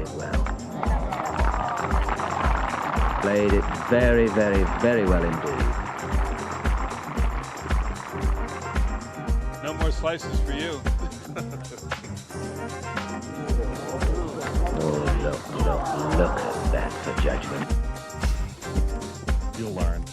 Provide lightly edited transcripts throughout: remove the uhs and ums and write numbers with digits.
it well. Played it very, very, very well indeed. No more slices for you. Oh, look at that for judgment. You'll learn.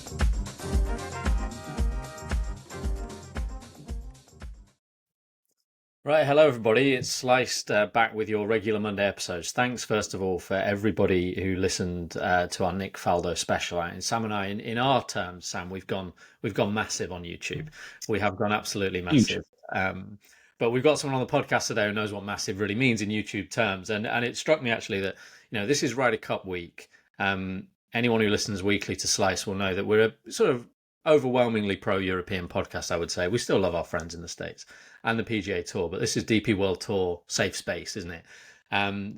Right, hello everybody. It's Sliced back with your regular Monday episodes. Thanks first of all for everybody who listened to our Nick Faldo special. And Sam and I, in our terms, Sam, we've gone massive on YouTube. We have gone absolutely massive. But we've got someone on the podcast today who knows what massive really means in YouTube terms. And it struck me actually that this is Ryder Cup week. Anyone who listens weekly to Slice will know that we're a sort of overwhelmingly pro-European podcast, I would say. We still love our friends in the States and the PGA Tour, but this is DP World Tour safe space, isn't it?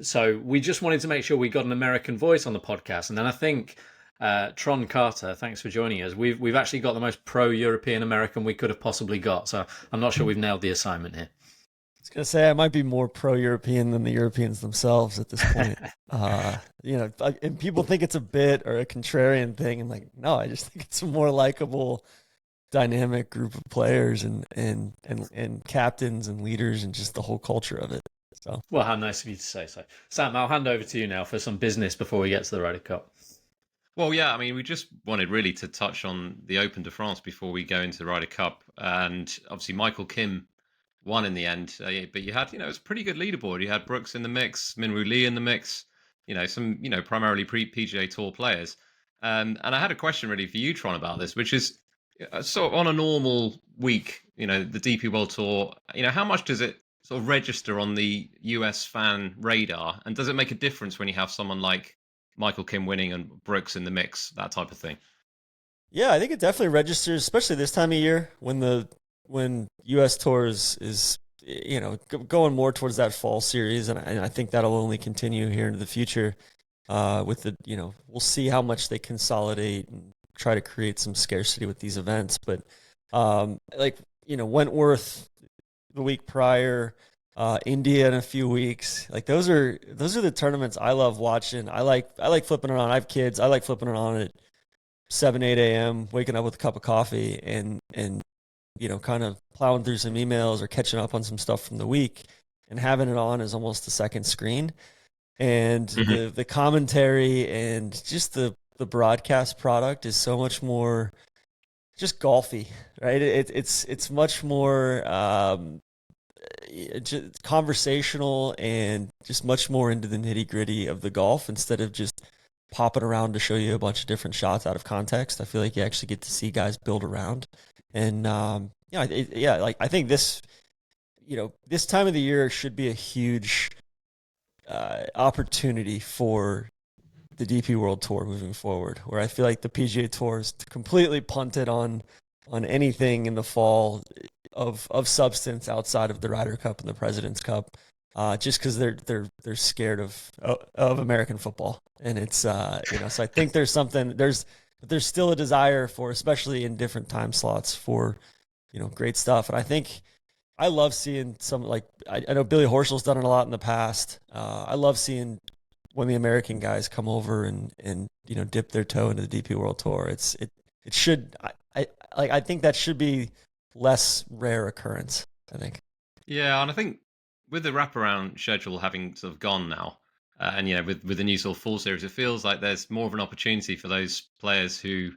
So we just wanted to make sure we got an American voice on the podcast. And then I think Tron Carter, thanks for joining us. We've actually got the most pro-European American we could have possibly got. So I'm not sure we've nailed the assignment here. I was going to say I might be more pro-European than the Europeans themselves at this point. And people think it's a bit or a contrarian thing. And no, I just think it's a more likable, dynamic group of players and captains and leaders and just the whole culture of it. So, well, how nice of you to say so. Sam, I'll hand over to you now for some business before we get to the Ryder Cup. Well, yeah, I mean, we just wanted really to touch on the Open de France before we go into the Ryder Cup. And obviously Michael Kim won in the end, but you had, it's a pretty good leaderboard. You had Brooks in the mix, Minwoo Lee in the mix, some, primarily PGA Tour players. And I had a question really for you, Tron, about this, which is sort of on a normal week, the DP World Tour, how much does it sort of register on the US fan radar? And does it make a difference when you have someone like Michael Kim winning and Brooks in the mix, that type of thing? Yeah, I think it definitely registers, especially this time of year when US Tours is going more towards that fall series, and I think that'll only continue here into the future. With the we'll see how much they consolidate and try to create some scarcity with these events. But Wentworth the week prior, India in a few weeks, those are the tournaments I love watching. I like flipping it on. I have kids. I like flipping it on at 7, 8 a.m., waking up with a cup of coffee and kind of plowing through some emails or catching up on some stuff from the week and having it on as almost a second screen. And the commentary and just the broadcast product is so much more just golfy, right? It's much more just conversational and just much more into the nitty gritty of the golf instead of just popping around to show you a bunch of different shots out of context. I feel like you actually get to see guys build around. And I think this, this time of the year should be a huge opportunity for the DP World Tour moving forward, where I feel like the PGA Tour is completely punted on anything in the fall of substance outside of the Ryder Cup and the President's Cup, just because they're scared of American football, and it's so I think there's still a desire for, especially in different time slots, for great stuff. And I think I love seeing some, I know Billy Horschel's done it a lot in the past. I love seeing when the American guys come over and dip their toe into the DP World Tour. I think that should be less rare occurrence, I think. Yeah, and I think with the wraparound schedule having sort of gone now, and with the new sort of full series, it feels like there's more of an opportunity for those players who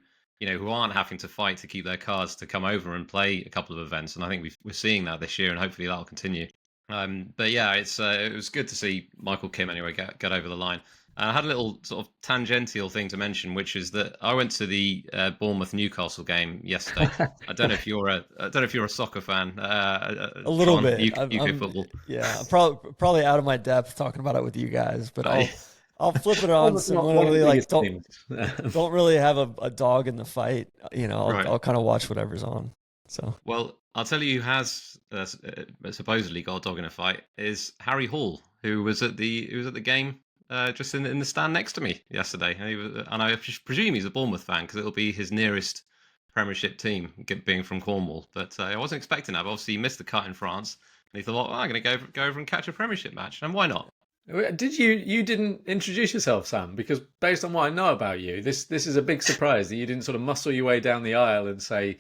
aren't having to fight to keep their cards to come over and play a couple of events. And I think we're seeing that this year, and hopefully that'll continue. But yeah, it was good to see Michael Kim anyway get over the line. I had a little sort of tangential thing to mention, which is that I went to the Bournemouth Newcastle game yesterday. I don't know if you're a soccer fan. A little bit. UK football. Yeah, I'm probably out of my depth talking about it with you guys, but I'll flip it on. Similarly, don't really have a dog in the fight. I'll kind of watch whatever's on. So well, I'll tell you who has supposedly got a dog in a fight is Harry Hall, who was at the game. Just in the stand next to me yesterday, and I presume he's a Bournemouth fan because it'll be his nearest Premiership team, being from Cornwall. But I wasn't expecting that. But obviously, he missed the cut in France, and he thought, "I'm going to go over and catch a Premiership match, and why not?" Did you didn't introduce yourself, Sam? Because based on what I know about you, this is a big surprise that you didn't sort of muscle your way down the aisle and say,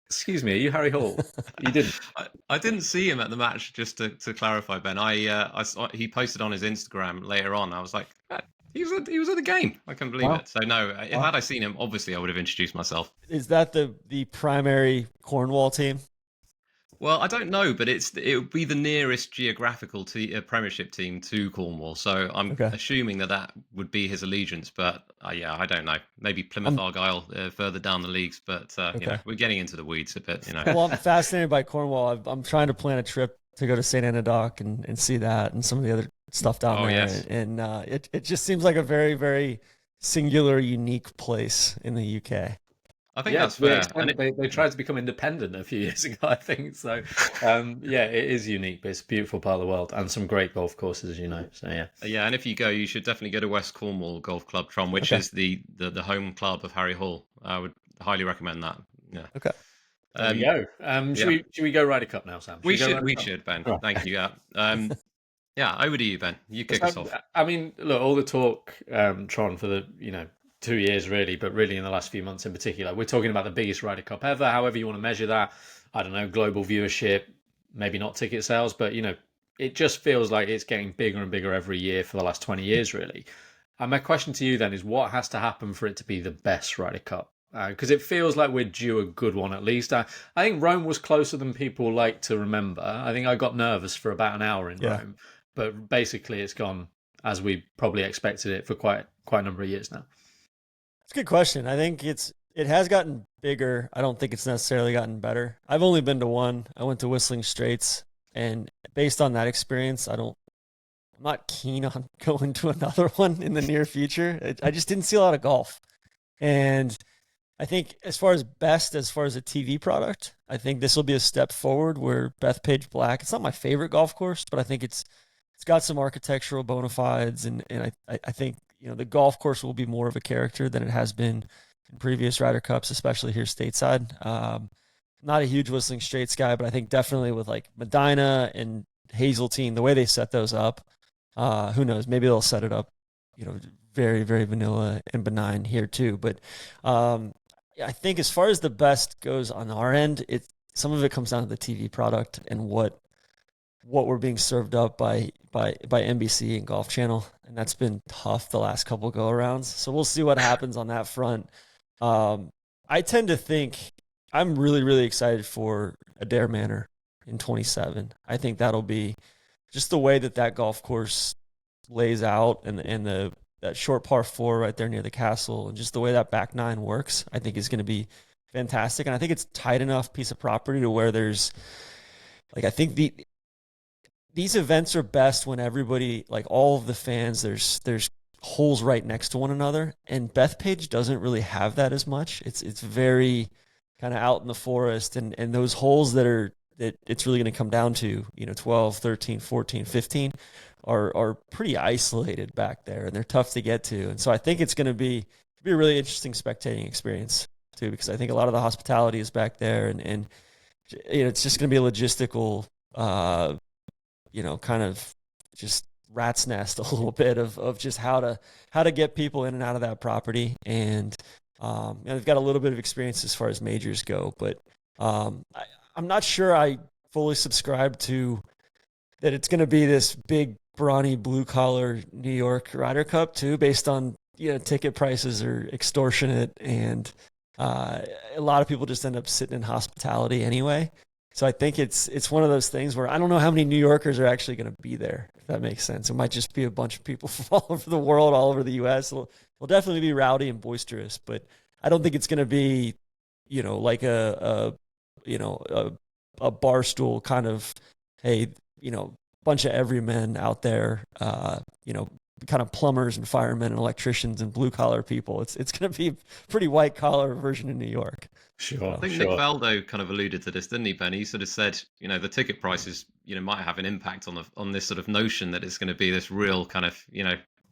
"Excuse me, are you Harry Hall?" You didn't. I didn't see him at the match. Just to clarify, Ben, I saw, he posted on his Instagram later on. I was like, he was at the game. I couldn't believe Wow. it. So no, had I seen him, obviously I would have introduced myself. Is that the primary Cornwall team? Well, I don't know, but it would be the nearest geographical Premiership team to Cornwall. So I'm Okay. assuming that would be his allegiance. But yeah, I don't know. Maybe Plymouth Argyle further down the leagues. But we're getting into the weeds a bit. Well, I'm fascinated by Cornwall. I'm trying to plan a trip to go to St. Anna Dock and see that and some of the other stuff down there. Yes. And it just seems like a very, very singular, unique place in the UK. I think that's fair. And they tried to become independent a few years ago, I think. So, it is unique, but it's a beautiful part of the world and some great golf courses, So, yeah. Yeah, and if you go, you should definitely go to West Cornwall Golf Club, Tron, which is the home club of Harry Hall. I would highly recommend that. Yeah. Okay. There we go. Should we go Ryder Cup now, Sam? We should, Ben. Right. Thank you. Yeah, over to you, Ben. You kick us off. I mean, look, all the talk, Tron, for the 2 years really, but really in the last few months in particular, we're talking about the biggest Ryder Cup ever. However you want to measure that, I don't know, global viewership, maybe not ticket sales, but it just feels like it's getting bigger and bigger every year for the last 20 years, really. And my question to you then is, what has to happen for it to be the best Ryder Cup? Because it feels like we're due a good one at least. I think Rome was closer than people like to remember. I think I got nervous for about an hour in Rome, but basically it's gone as we probably expected it for quite a number of years now. It's a good question. I think it has gotten bigger. I don't think it's necessarily gotten better. I've only been to one. I went to Whistling Straits, and based on that experience, I'm not keen on going to another one in the near future. I just didn't see a lot of golf. And I think as far as a TV product, I think this will be a step forward where Bethpage Black, it's not my favorite golf course, but I think it's got some architectural bona fides, and I think the golf course will be more of a character than it has been in previous Ryder Cups, especially here stateside. Not a huge Whistling Straits guy, but I think definitely with like Medina and Hazeltine, the way they set those up, who knows? Maybe they'll set it up, very, very vanilla and benign here too. But I think as far as the best goes on our end, some of it comes down to the TV product and what we're being served up by NBC and Golf Channel, and that's been tough the last couple go-arounds. So we'll see what happens on that front. I tend to think I'm really, really excited for Adair Manor in 27. I think that'll be just the way that golf course lays out and that short par 4 right there near the castle, and just the way that back nine works, I think is going to be fantastic. And I think it's tight enough piece of property to where there's I think these events are best when everybody, like all of the fans, there's holes right next to one another, and Bethpage doesn't really have that as much. It's very kind of out in the forest, and those holes that it's really going to come down to, 12, 13, 14, 15 are pretty isolated back there, and they're tough to get to. And so I think it's going to be a really interesting spectating experience too, because I think a lot of the hospitality is back there, and it's just going to be a logistical kind of just rat's nest a little bit of just how to get people in and out of that property. And they've got a little bit of experience as far as majors go, but I'm not sure I fully subscribe to that it's going to be this big, brawny, blue-collar New York Ryder Cup too, based on ticket prices are extortionate, and a lot of people just end up sitting in hospitality anyway. So I think it's one of those things where I don't know how many New Yorkers are actually going to be there, if that makes sense. It might just be a bunch of people from all over the world, all over the U.S. It'll definitely be rowdy and boisterous, but I don't think it's going to be, like a barstool kind of, hey, bunch of everymen out there, kind of plumbers and firemen and electricians and blue collar people. It's going to be a pretty white collar version in New York. Sure. I think Nick Faldo kind of alluded to this, didn't he, Ben? He sort of said, the ticket prices, might have an impact on this sort of notion that it's going to be this real kind of,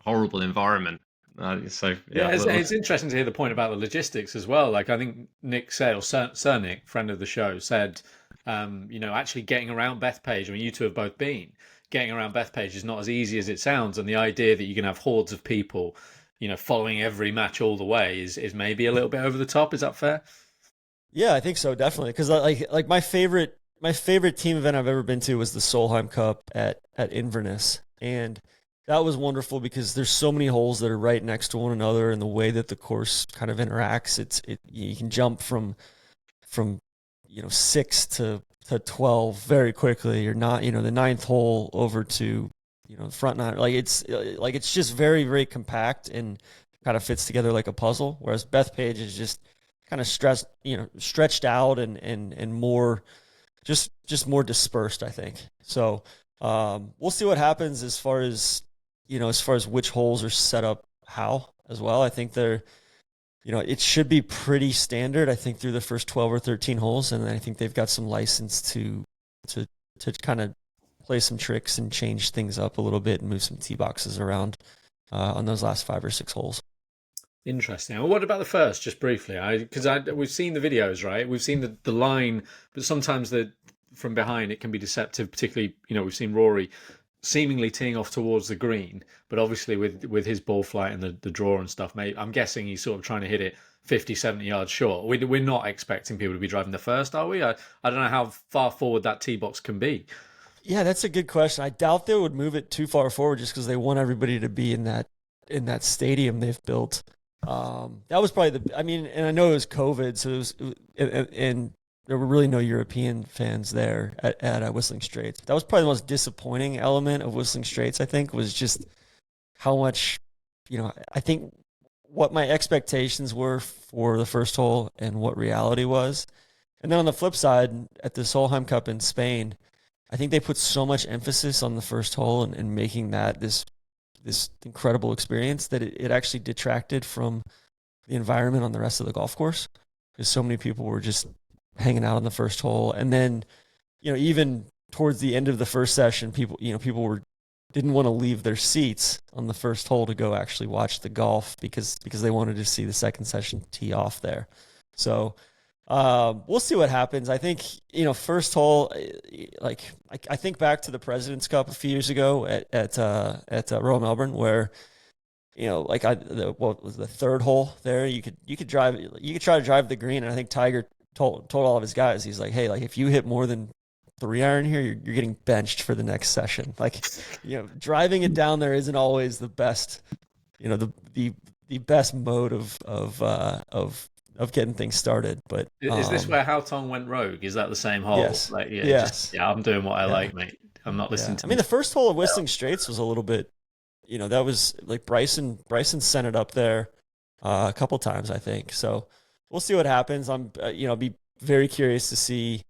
horrible environment. It's interesting to hear the point about the logistics as well. Like I think Nick said, or Sir Nick, friend of the show, said Actually getting around Bethpage. I mean, you two have both been. Getting around Bethpage is not as easy as it sounds, and the idea that you can have hordes of people, following every match all the way is maybe a little bit over the top. Is that fair? Yeah, I think so, definitely. Because like my favorite team event I've ever been to was the Solheim Cup at Inverness, and that was wonderful because there's so many holes that are right next to one another, and the way that the course kind of interacts, you can jump from 6 to 12 very quickly. You're not, the ninth hole over to the front nine. It's just very, very compact and kind of fits together like a puzzle. Whereas Bethpage is just kind of stretched out and more just more dispersed, I think. So we'll see what happens as far as which holes are set up how as well. I think it should be pretty standard, I think, through the first 12 or 13 holes. And then I think they've got some license to kind of play some tricks and change things up a little bit and move some tee boxes around on those last 5 or 6 holes. Interesting. Well, what about the first, just briefly? Because we've seen the videos, right? We've seen the line, but sometimes from behind it can be deceptive, particularly, we've seen Rory seemingly teeing off towards the green, but obviously with his ball flight and the draw and stuff, I'm guessing he's sort of trying to hit it 50, 70 yards short. We're not expecting people to be driving the first, are we? I don't know how far forward that tee box can be. Yeah, that's a good question. I doubt they would move it too far forward just because they want everybody to be in that stadium they've built. That was probably and I know it was COVID, so and there were really no European fans there at Whistling Straits. That was probably the most disappointing element of Whistling Straits, I think, was just how much, I think what my expectations were for the first hole and what reality was. And then on the flip side, at the Solheim Cup in Spain, I think they put so much emphasis on the first hole and making that this incredible experience that it actually detracted from the environment on the rest of the golf course, because so many people were just hanging out on the first hole. And then, even towards the end of the first session, people didn't want to leave their seats on the first hole to go actually watch the golf because they wanted to see the second session tee off there. So we'll see what happens. I think, first hole, I think back to the President's Cup a few years ago at Royal Melbourne, where, what was the third hole there? You could try to drive the green. And I think Tiger told all of his guys, he's like, hey, if you hit more than 3-iron here, you're getting benched for the next session. Driving it down there isn't always the best, the best mode of getting things started. But is this where Haotong went rogue? Is that the same hole? Yes. Yes. I'm doing what I like, mate. I'm not listening to. The first hole of Whistling Straits was a little bit, that was like Bryson sent it up there a couple times, I think. So we'll see what happens. I'm, be very curious to see.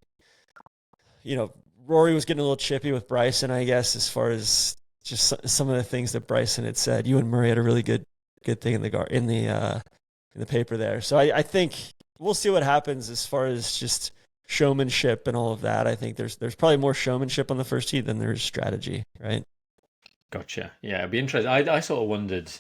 Rory was getting a little chippy with Bryson, I guess, as far as just some of the things that Bryson had said. You and Murray had a really good thing in the paper there. So I think we'll see what happens as far as just showmanship and all of that. I think there's probably more showmanship on the first tee than there is strategy, right? Gotcha. Yeah, it'd be interesting. I sort of wondered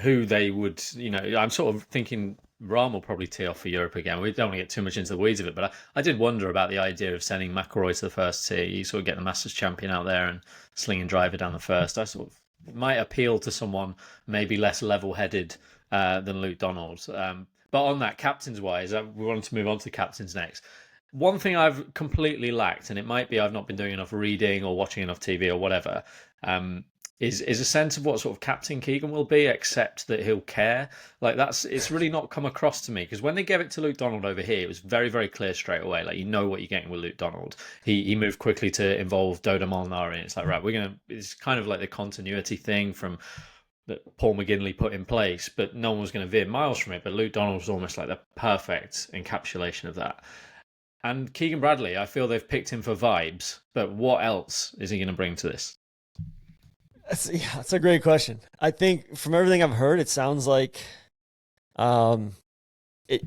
who they would, I'm sort of thinking Rahm will probably tee off for Europe again. We don't want to get too much into the weeds of it, but I did wonder about the idea of sending McIlroy to the first tee. You sort of get the Masters champion out there and sling and driver down the first. I sort of, it might appeal to someone maybe less level-headed than Luke Donald. But on that, captains-wise, we wanted to move on to the captains next. One thing I've completely lacked, and it might be I've not been doing enough reading or watching enough TV or whatever, is a sense of what sort of captain Keegan will be, except that he'll care. It's really not come across to me, because when they gave it to Luke Donald over here, it was very, very clear straight away. What you're getting with Luke Donald. He moved quickly to involve Dodo Molinari, and it's like, right, it's kind of like the continuity thing from that Paul McGinley put in place, but no one was going to veer miles from it. But Luke Donald was almost like the perfect encapsulation of that. And Keegan Bradley, I feel they've picked him for vibes, but what else is he going to bring to this? That's a great question. I think from everything I've heard, it sounds like, it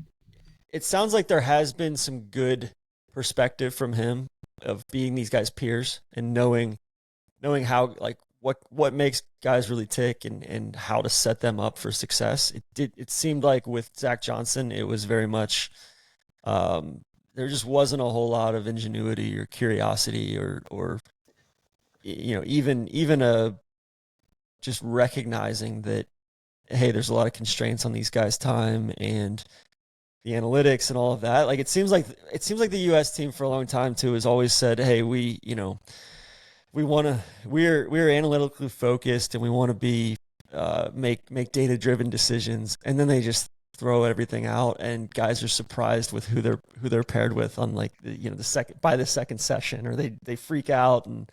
sounds like there has been some good perspective from him of being these guys' peers and knowing how, what makes guys really tick and how to set them up for success. It seemed like with Zach Johnson, it was very much, there just wasn't a whole lot of ingenuity or curiosity or even a just recognizing that, hey, there's a lot of constraints on these guys' time and the analytics and all of that. Like it seems like the U.S. team for a long time too has always said, hey, we're analytically focused and we want to be make data driven decisions, and then they just throw everything out, and guys are surprised with who they're paired with on like the second session, or they freak out and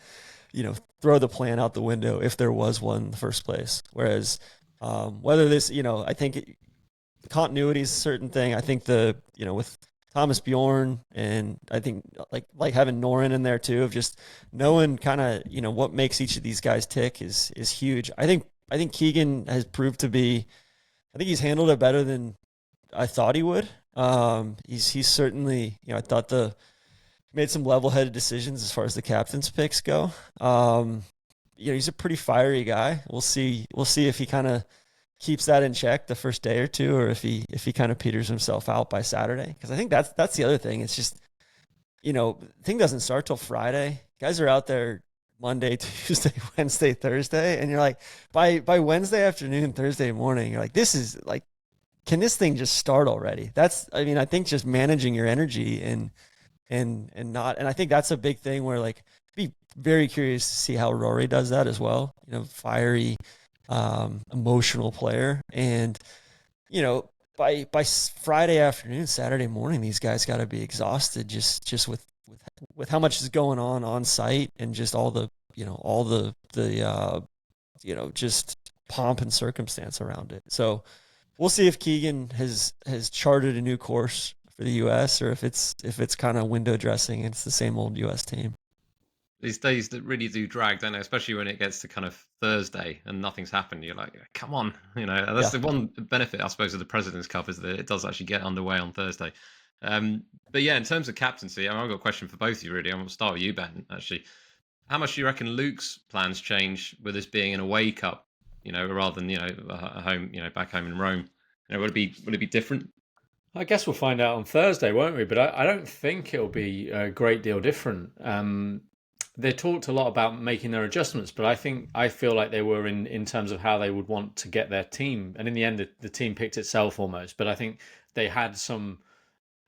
throw the plan out the window if there was one in the first place. Whereas whether this, I think continuity is a certain thing. I think with Thomas Bjorn, and I think like having Norin in there too, of just knowing kind of what makes each of these guys tick is huge. I think Keegan has proved to be. I think he's handled it better than I thought he would. He's certainly, I thought made some level-headed decisions as far as the captain's picks go. He's a pretty fiery guy. We'll see if he kind of keeps that in check the first day or two, or if he kind of peters himself out by Saturday. Because I think that's the other thing. It's just, the thing doesn't start till Friday. Guys are out there Monday, Tuesday, Wednesday, Thursday, and you're like, by Wednesday afternoon, Thursday morning, you're like, this is like, can this thing just start already? I think just managing your energy and I think that's a big thing where like, be very curious to see how Rory does that as well. Fiery, emotional player, and by Friday afternoon, Saturday morning, these guys got to be exhausted just with how much is going on site, and just all the just pomp and circumstance around it. So we'll see if Keegan has charted a new course for the U.S. or if it's kind of window dressing and it's the same old U.S. team. These days that really do drag, don't they? Especially when it gets to kind of Thursday and nothing's happened. You're like, come on, that's the one benefit, I suppose, of the President's Cup, is that it does actually get underway on Thursday. But yeah, in terms of captaincy, I've got a question for both of you, really. I'm going to start with you, Ben, actually. How much do you reckon Luke's plans change with this being an away cup, rather than, a home, back home in Rome? Would it be different? I guess we'll find out on Thursday, won't we? But I don't think it'll be a great deal different. They talked a lot about making their adjustments, but I feel like they were in terms of how they would want to get their team. And in the end, the team picked itself almost. But I think they had some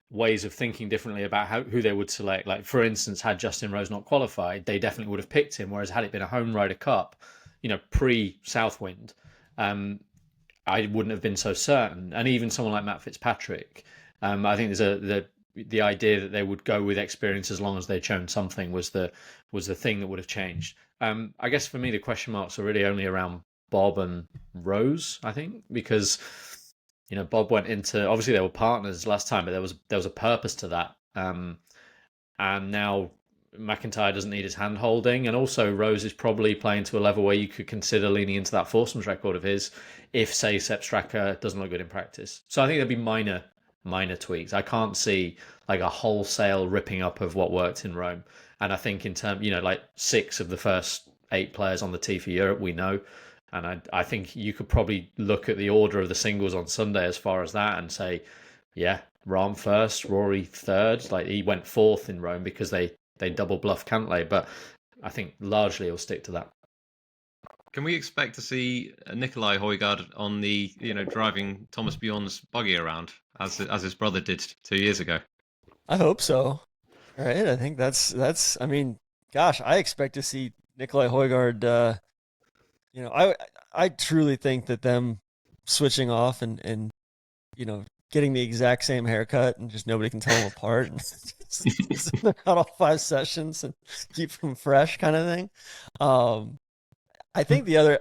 ways of thinking differently about who they would select. Like, for instance, had Justin Rose not qualified, they definitely would have picked him. Whereas had it been a home Ryder Cup, pre-Southwind, I wouldn't have been so certain. And even someone like Matt Fitzpatrick, I think there's the idea that they would go with experience as long as they'd shown something was the thing that would have changed. I guess for me, the question marks are really only around Bob and Rose, I think, because Bob went into, obviously they were partners last time, but there was a purpose to that. And now McIntyre doesn't need his hand holding, and also Rose is probably playing to a level where you could consider leaning into that foursomes record of his if, say, Sepp Straka doesn't look good in practice. So I think there'd be minor tweaks. I can't see like a wholesale ripping up of what worked in Rome. And I think in terms, like 6 of the first 8 players on the tee for Europe, we know. And I think you could probably look at the order of the singles on Sunday as far as that and say, yeah, Rahm first, Rory third. Like he went 4th in Rome because they double bluff Cantlay. But I think largely it'll stick to that. Can we expect to see Nikolai Højgaard on the, driving Thomas Bjorn's buggy around as his brother did 2 years ago? I hope so. Right. I think that's. I mean, gosh, I expect to see Nikolai Højgaard. I truly think that them switching off and getting the exact same haircut and just nobody can tell them apart and they're out all 5 sessions and keep them fresh, kind of thing. I think the other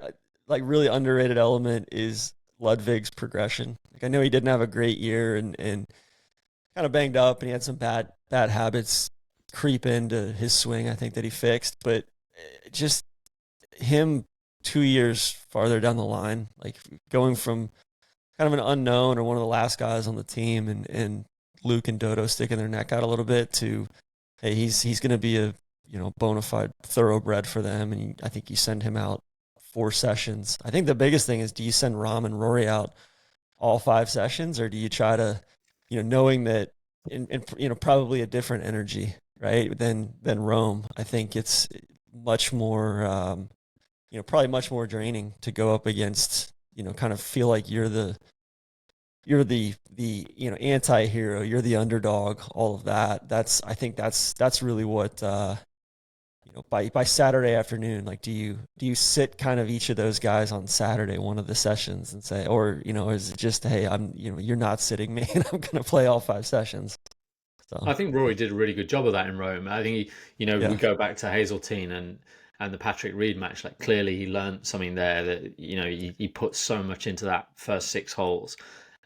really underrated element is Ludwig's progression. Like, I know he didn't have a great year and kind of banged up, and he had some bad habits creep into his swing, I think, that he fixed. But just him 2 years farther down the line, like going from kind of an unknown or one of the last guys on the team and Luke and Dodo sticking their neck out a little bit to, hey, he's going to be a bona fide thoroughbred for them. And I think you send him out 4 sessions. I think the biggest thing is, do you send Rahm and Rory out all 5 sessions, or do you try to, knowing that and probably a different energy, right? Than Rome. I think it's much more, probably much more draining to go up against, kind of feel like you're the anti-hero, you're the underdog, all of that. I think that's really what, by Saturday afternoon, like, do you sit kind of each of those guys on Saturday, one of the sessions, and say, or, is it just, hey, you're not sitting me and I'm going to play all 5 sessions. So I think Rory did a really good job of that in Rome. I think Yeah. we go back to Hazeltine and the Patrick Reed match. Like, clearly he learned something there that he put so much into that first 6 holes,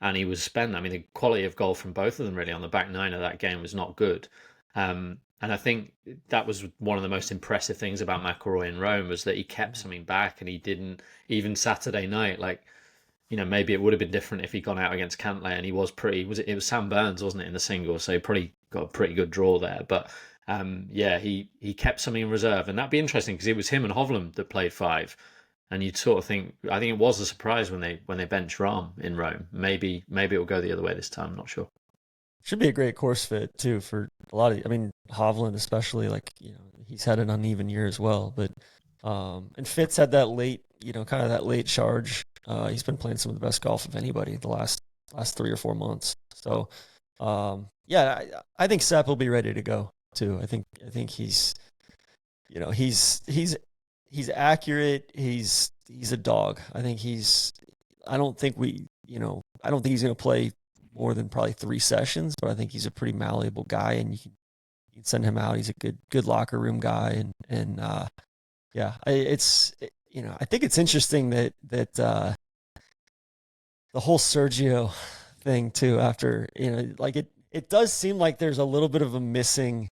and he was spent. I mean, the quality of golf from both of them really on the back 9 of that game was not good. And I think that was one of the most impressive things about McIlroy in Rome, was that he kept something back, and he didn't. Even Saturday night, like, maybe it would have been different if he'd gone out against Cantlay, and he was it was Sam Burns, wasn't it, in the singles, so he probably got a pretty good draw there. But he kept something in reserve, and that'd be interesting because it was him and Hovland that played 5, and you'd sort of think, I think it was a surprise when they benched Rahm in Rome. Maybe it'll go the other way this time. I'm not sure. Should be a great course fit too for a lot of. I mean, Hovland especially, like, he's had an uneven year as well, but and Fitz had that late, kind of that late charge. He's been playing some of the best golf of anybody the last 3 or 4 months. So, I think Sepp will be ready to go too. I think he's accurate. He's a dog. I don't think he's going to play more than probably 3 sessions, but I think he's a pretty malleable guy, and you can send him out. He's a good locker room guy, and I think it's interesting that the whole Sergio thing too. After like it does seem like there's a little bit of a missing,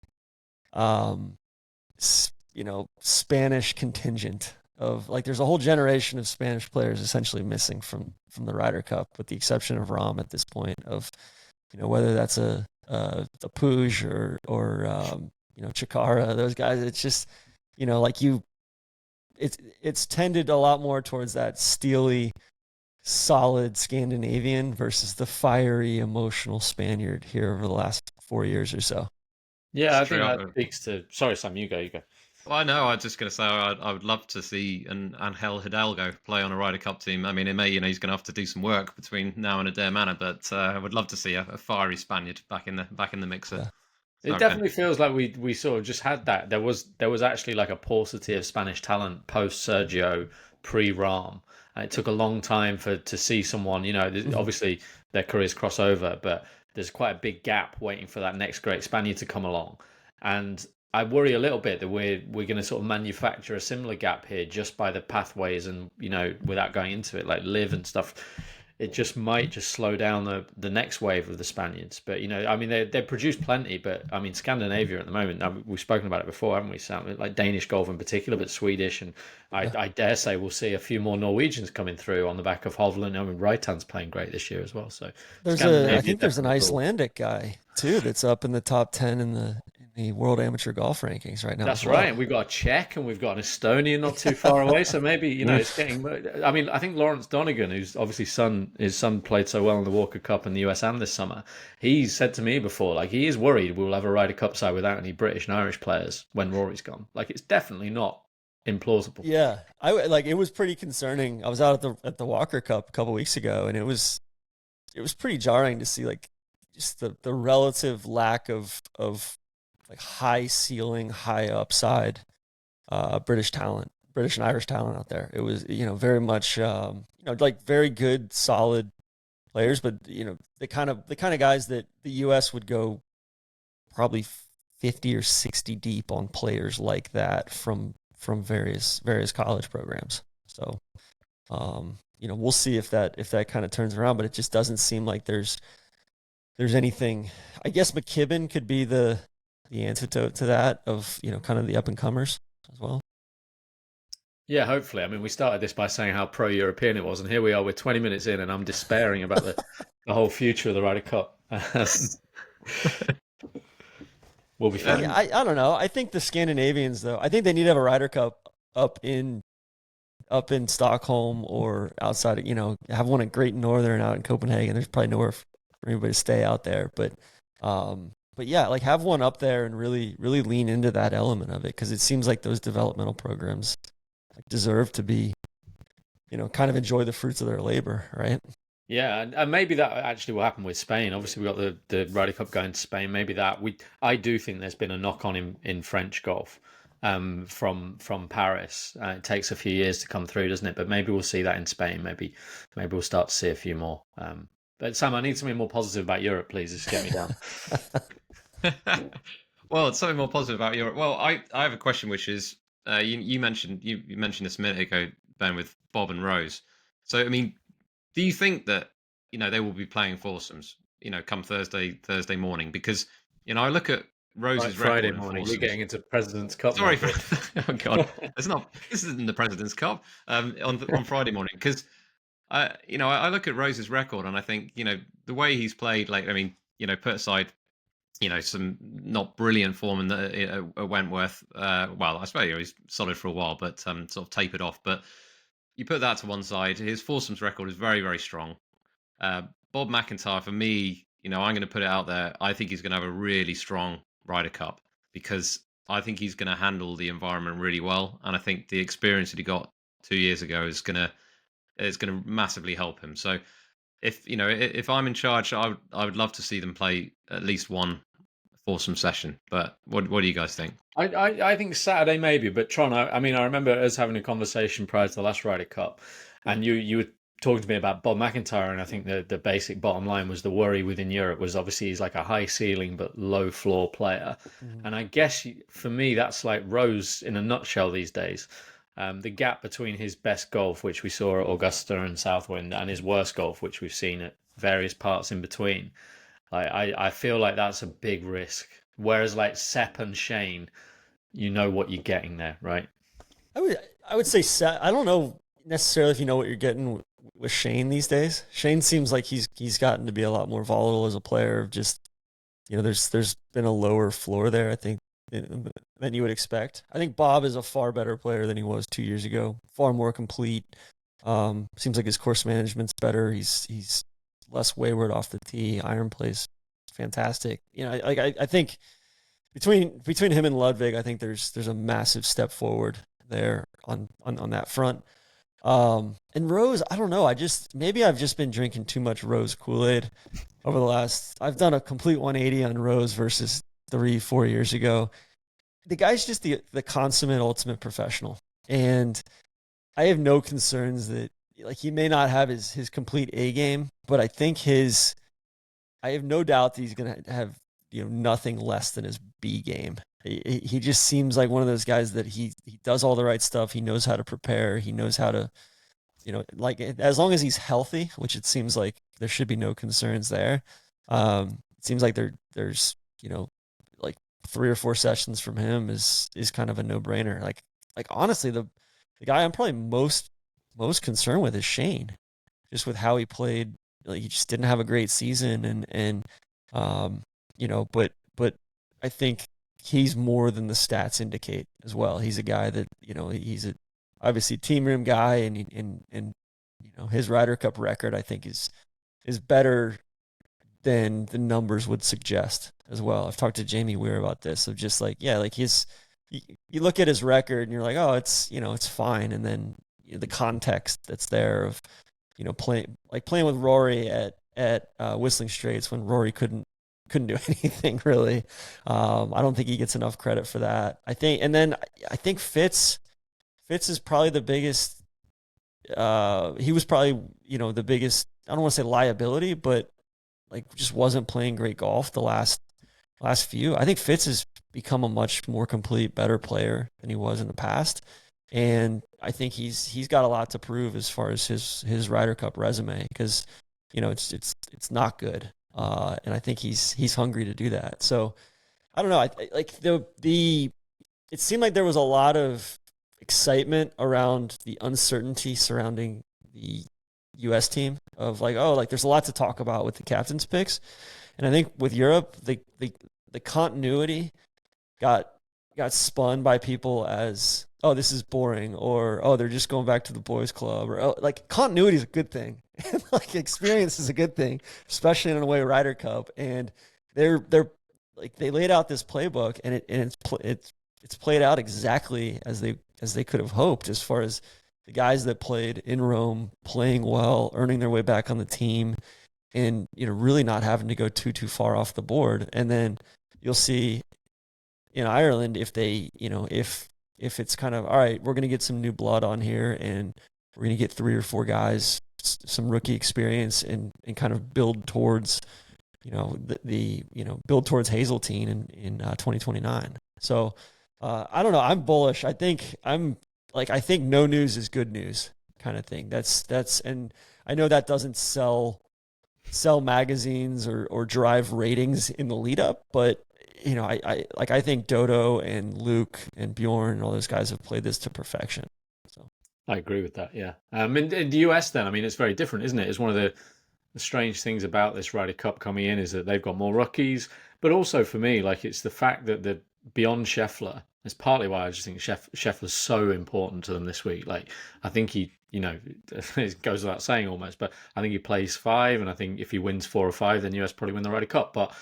Spanish contingent of, like, there's a whole generation of Spanish players essentially missing from the Ryder Cup, with the exception of Rahm at this point, of whether that's a Puig or Chikara, those guys. It's just it's tended a lot more towards that steely, solid Scandinavian versus the fiery, emotional Spaniard here over the last 4 years or so. Yeah, I think that speaks to. Sorry, Sam, you go. Well, I know. I was just going to say I would love to see an Angel Hidalgo play on a Ryder Cup team. I mean, it may, he's going to have to do some work between now and Adair Manor, but I would love to see a fiery Spaniard back in the mixer. Yeah. It definitely feels like we sort of just had that. There was actually like a paucity of Spanish talent post Sergio, pre Rahm. And it took a long time to see someone. Obviously their careers cross over, but there's quite a big gap waiting for that next great Spaniard to come along. And I worry a little bit that we're going to sort of manufacture a similar gap here just by the pathways, and without going into it, like live and stuff. It just might just slow down the next wave of the Spaniards. But I mean, they produce plenty. But I mean, Scandinavia at the moment, we've spoken about it before, haven't we, Sam? Like Danish golf in particular, but Swedish, and I dare say we'll see a few more Norwegians coming through on the back of Hovland. I mean, Reitan's playing great this year as well. So I think there's an Icelandic guy too that's up in the top 10 in the World Amateur Golf rankings right now. That's right. We've got a Czech and we've got an Estonian not too far away. So maybe, it's getting. I mean, I think Lawrence Donegan, who's obviously his son played so well in the Walker Cup in the USAM this summer. He said to me before, like, he is worried we'll have a Ryder Cup side without any British and Irish players when Rory's gone. Like, it's definitely not implausible. Yeah, it was pretty concerning. I was out at the Walker Cup a couple weeks ago, and it was pretty jarring to see, like, just the relative lack of like high ceiling, high upside British and Irish talent out there. It was, very much, like very good, solid players, but the kind of guys that the U.S. would go probably 50 or 60 deep on players like that from various college programs. So, we'll see if that kind of turns around, but it just doesn't seem like there's anything. I guess McKibben could be the antidote to that, of kind of the up and comers as well. Yeah, hopefully. I mean, we started this by saying how pro-European it was, and here we are, we're 20 minutes in, and I'm despairing about the whole future of the Ryder Cup. We'll be fine. I don't know. I think the Scandinavians, though, I think they need to have a Ryder Cup up in Stockholm or outside. Have one at Great Northern out in Copenhagen. There's probably nowhere for anybody to stay out there, but But yeah, like have one up there and really lean into that element of it, because it seems like those developmental programs deserve to be, kind of enjoy the fruits of their labor, right? Yeah, and maybe that actually will happen with Spain. Obviously, we got the Ryder Cup going to Spain. Maybe that I do think there's been a knock on in French golf, from Paris. It takes a few years to come through, doesn't it? But maybe we'll see that in Spain. Maybe we'll start to see a few more. But Sam, I need something more positive about Europe, please. Just get me down. Well, it's something more positive about Europe. Well, I have a question, which is you mentioned this a minute ago, Ben, with Bob and Rose. So I mean, do you think that they will be playing foursomes come Thursday morning? Because I look at Rose's record Friday in morning, foursomes. we're getting into President's Cup. Sorry, oh god, this isn't the President's Cup on Friday morning, because I look at Rose's record and I think the way he's played, like, I mean, put aside some not brilliant form in the Wentworth. Well, I suppose he's solid for a while, but sort of tapered off. But you put that to one side, his foursomes record is very, very strong. Bob McIntyre, for me, I'm going to put it out there. I think he's going to have a really strong Ryder Cup, because I think he's going to handle the environment really well, and I think the experience that he got 2 years ago is going to massively help him. So if I'm in charge, I would love to see them play at least one foursome session. But what do you guys think? I think Saturday maybe, but Tron, I mean, I remember us having a conversation prior to the last Ryder Cup, and you were talking to me about Bob McIntyre, and I think the basic bottom line was the worry within Europe was obviously he's like a high ceiling but low floor player, and I guess for me that's like Rose in a nutshell these days. The gap between his best golf, which we saw at Augusta and Southwind, and his worst golf, which we've seen at various parts in between, I feel like that's a big risk. Whereas like Sepp and Shane, you know what you're getting there, right? I would say I don't know necessarily if you know what you're getting with Shane these days. Shane seems like he's gotten to be a lot more volatile as a player. Just there's been a lower floor there, I think, than you would expect. I think Bob is a far better player than he was 2 years ago. Far more complete. Seems like his course management's better. He's less wayward off the tee. Iron plays fantastic. I think between him and Ludwig, I think there's a massive step forward there on that front. And Rose, I don't know. Maybe I've just been drinking too much Rose Kool-Aid over the last. I've done a complete 180 on Rose versus 3-4 years ago. The guy's just the consummate ultimate professional, and I have no concerns that he may not have his complete A game, but I think I have no doubt that he's going to have nothing less than his B game. He just seems like one of those guys that he does all the right stuff. He knows how to prepare. He knows how to, as long as he's healthy, which it seems like there should be no concerns there. It seems like there's like 3 or 4 sessions from him is kind of a no brainer. Like honestly, the guy I'm probably most concerned with is Shane, just with how he played. Like he just didn't have a great season, but I think he's more than the stats indicate as well. He's a guy that he's obviously team room guy, and his Ryder Cup record I think is better than the numbers would suggest as well. I've talked to Jamie Weir about this, of just you look at his record and you're like, oh, it's fine, and then the context that's there of playing with Rory at Whistling Straits when Rory couldn't do anything really. I don't think he gets enough credit for that. I think Fitz is probably the biggest. He was probably the biggest. I don't want to say liability, but just wasn't playing great golf the last few. I think Fitz has become a much more complete, better player than he was in the past, and I think he's got a lot to prove as far as his Ryder Cup resume, because it's not good. And I think he's hungry to do that. So I don't know. It seemed like there was a lot of excitement around the uncertainty surrounding the U.S. team of there's a lot to talk about with the captain's picks. And I think with Europe, the continuity got spun by people as, oh, this is boring, or, oh, they're just going back to the boys club, or, oh, continuity is a good thing. Experience is a good thing, especially in a way Ryder Cup. And they're like they laid out this playbook, and it's played out exactly as they could have hoped, as far as the guys that played in Rome playing well, earning their way back on the team, and really not having to go too far off the board. And then you'll see in Ireland, if they if it's kind of, all right, we're going to get some new blood on here, and we're going to get 3 or 4 guys, some rookie experience, and kind of build towards build towards Hazeltine in 2029. So I don't know. I'm bullish. I think no news is good news kind of thing. That's and I know that doesn't sell magazines or drive ratings in the lead up, but I think Dodo and Luke and Bjorn and all those guys have played this to perfection. So I agree with that. Yeah. In the US, then, I mean, it's very different, isn't it? It's one of the strange things about this Ryder Cup coming in is that they've got more rookies, but also for me, like, it's the fact that the beyond Scheffler. It's partly why I just think Scheffler's so important to them this week. Like, I think he, it goes without saying almost, but I think he plays 5, and I think if he wins 4 or 5, then US probably win the Ryder Cup. But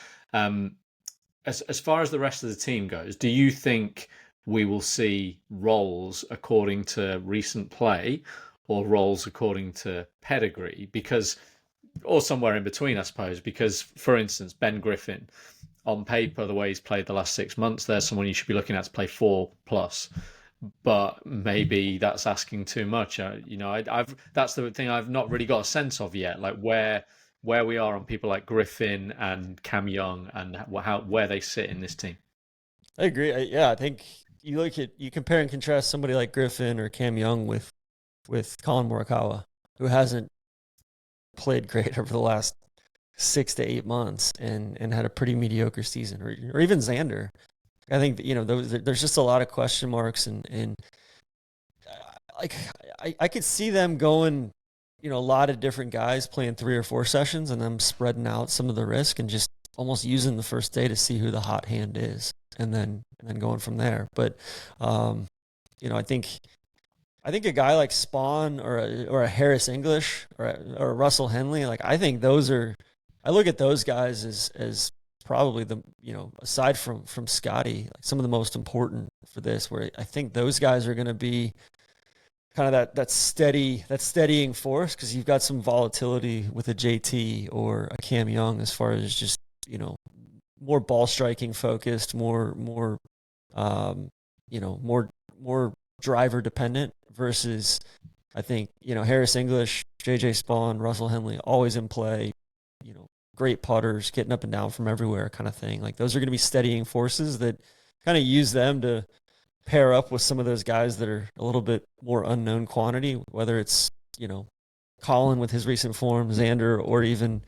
as far as the rest of the team goes, do you think we will see roles according to recent play, or roles according to pedigree? Because, or somewhere in between, I suppose. Because, for instance, Ben Griffin, on paper, the way he's played the last 6 months, there's someone you should be looking at to play 4+. But maybe that's asking too much. That's the thing I've not really got a sense of yet, like where we are on people like Griffin and Cam Young, and where they sit in this team. I agree. I think you compare and contrast somebody like Griffin or Cam Young with Colin Morikawa, who hasn't played great over the last 6 to 8 months and had a pretty mediocre season, or even Xander. I think there's just a lot of question marks, and like I could see them going, a lot of different guys playing 3 or 4 sessions, and them spreading out some of the risk and just almost using the first day to see who the hot hand is, and then going from there. But I think a guy like Spawn or a Harris English or a Russell Henley, like, I think I look at those guys as probably the, aside from Scotty, like, some of the most important for this, where I think those guys are going to be kind of that steadying force, because you've got some volatility with a JT or a Cam Young as far as just, more ball striking focused, more driver dependent, versus, I think, Harris English, JJ Spawn, Russell Henley, always in play, great putters, getting up and down from everywhere kind of thing. Like, those are going to be steadying forces that kind of use them to pair up with some of those guys that are a little bit more unknown quantity, whether it's, Colin with his recent form, Xander, or even,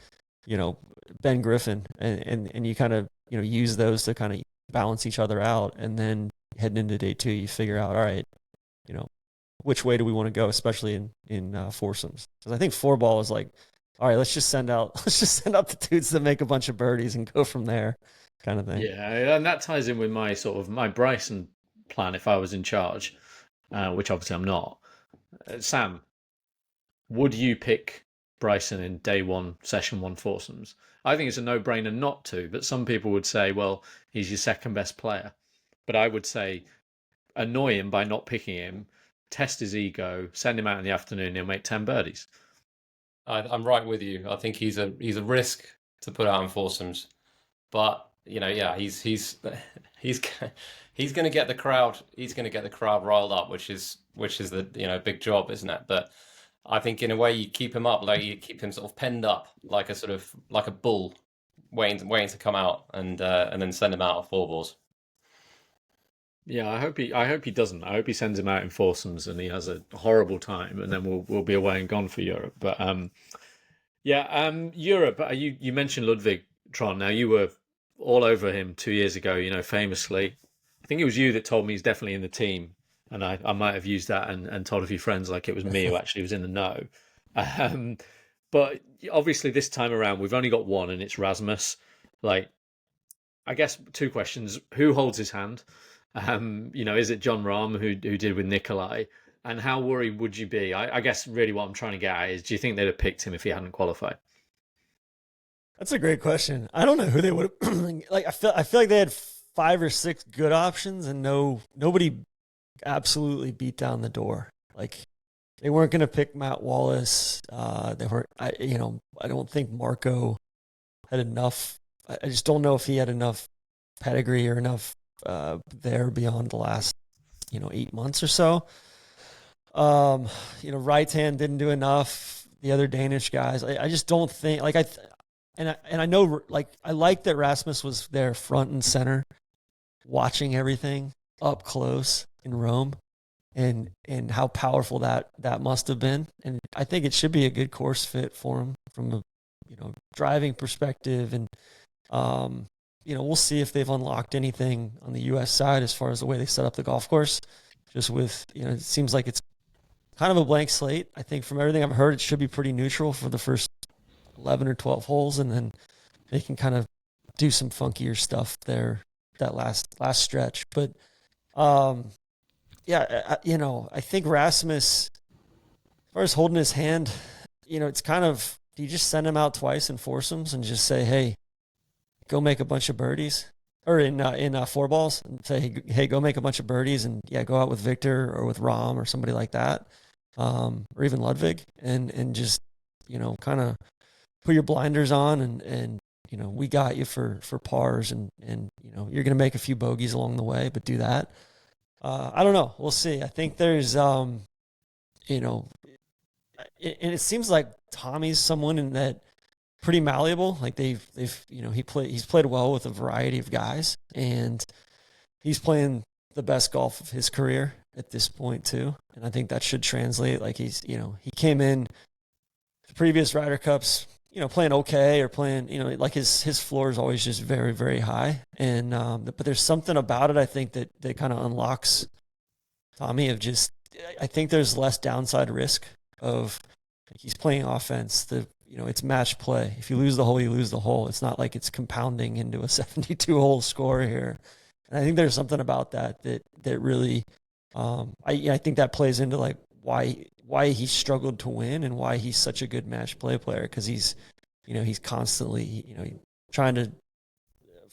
Ben Griffin. And you kind of, use those to kind of balance each other out. And then heading into day 2, you figure out, all right, which way do we want to go, especially in foursomes? Because I think 4-ball is like, all right, let's just send out the dudes that make a bunch of birdies and go from there, kind of thing. Yeah, and that ties in with my Bryson plan if I was in charge, which obviously I'm not. Sam, would you pick Bryson in day 1, session 1 foursomes? I think it's a no-brainer not to, but some people would say, well, he's your second best player. But I would say annoy him by not picking him, test his ego, send him out in the afternoon, he'll make 10 birdies. I'm right with you. I think he's a risk to put out in foursomes, but he's going to get the crowd. He's going to get the crowd riled up, which is the big job, isn't it? But I think in a way you keep him up, like you keep him sort of penned up, like a bull, waiting to come out, and then send him out at 4 balls. Yeah, I hope he doesn't. I hope he sends him out in foursomes and he has a horrible time, and then we'll be away and gone for Europe. But Europe. You mentioned Ludwig, Tron. Now, you were all over him 2 years ago. Famously, I think it was you that told me he's definitely in the team, and I might have used that and told a few friends like it was me who actually was in the know. But obviously this time around we've only got one, and it's Rasmus. Like, I guess 2 questions: who holds his hand? Is it John Rahm who did with Nikolai? And how worried would you be? I guess really what I'm trying to get at is, do you think they'd have picked him if he hadn't qualified? That's a great question. I don't know who they would like. I feel like they had 5 or 6 good options, and nobody absolutely beat down the door. Like they weren't going to pick Matt Wallace. They weren't. I don't think Marco had enough. I just don't know if he had enough pedigree or enough there beyond the last 8 months or so. Right hand didn't do enough. The other Danish guys, I just don't think like I know like I like that Rasmus was there front and center, watching everything up close in Rome, and how powerful that must have been. And I think it should be a good course fit for him from a driving perspective. And we'll see if they've unlocked anything on the U.S. side as far as the way they set up the golf course. Just with it seems like it's kind of a blank slate. I think from everything I've heard, it should be pretty neutral for the first 11 or 12 holes, and then they can kind of do some funkier stuff there that last stretch. But I think Rasmus, as far as holding his hand, it's kind of, do you just send him out twice in foursomes and just say, hey, go make a bunch of birdies, or in four balls, and say, hey, go make a bunch of birdies, and go out with Victor or with Rom or somebody like that, or even Ludwig, and just kind of put your blinders on, and we got you for pars, and you're gonna make a few bogeys along the way, but do that. I don't know. We'll see. I think there's and it seems like Tommy's someone in that pretty malleable. Like he's played well with a variety of guys, and he's playing the best golf of his career at this point too. And I think that should translate. Like he came in the previous Ryder Cups, playing okay, or playing, like his floor is always just very, very high. And but there's something about it, I think, that kind of unlocks Tommy of just, I think there's less downside risk of, he's playing offense. It's match play. If you lose the hole, you lose the hole. It's not like it's compounding into a 72 hole score here. And I think there's something about that really, I think that plays into like why he struggled to win and why he's such a good match play player. Because he's constantly, trying to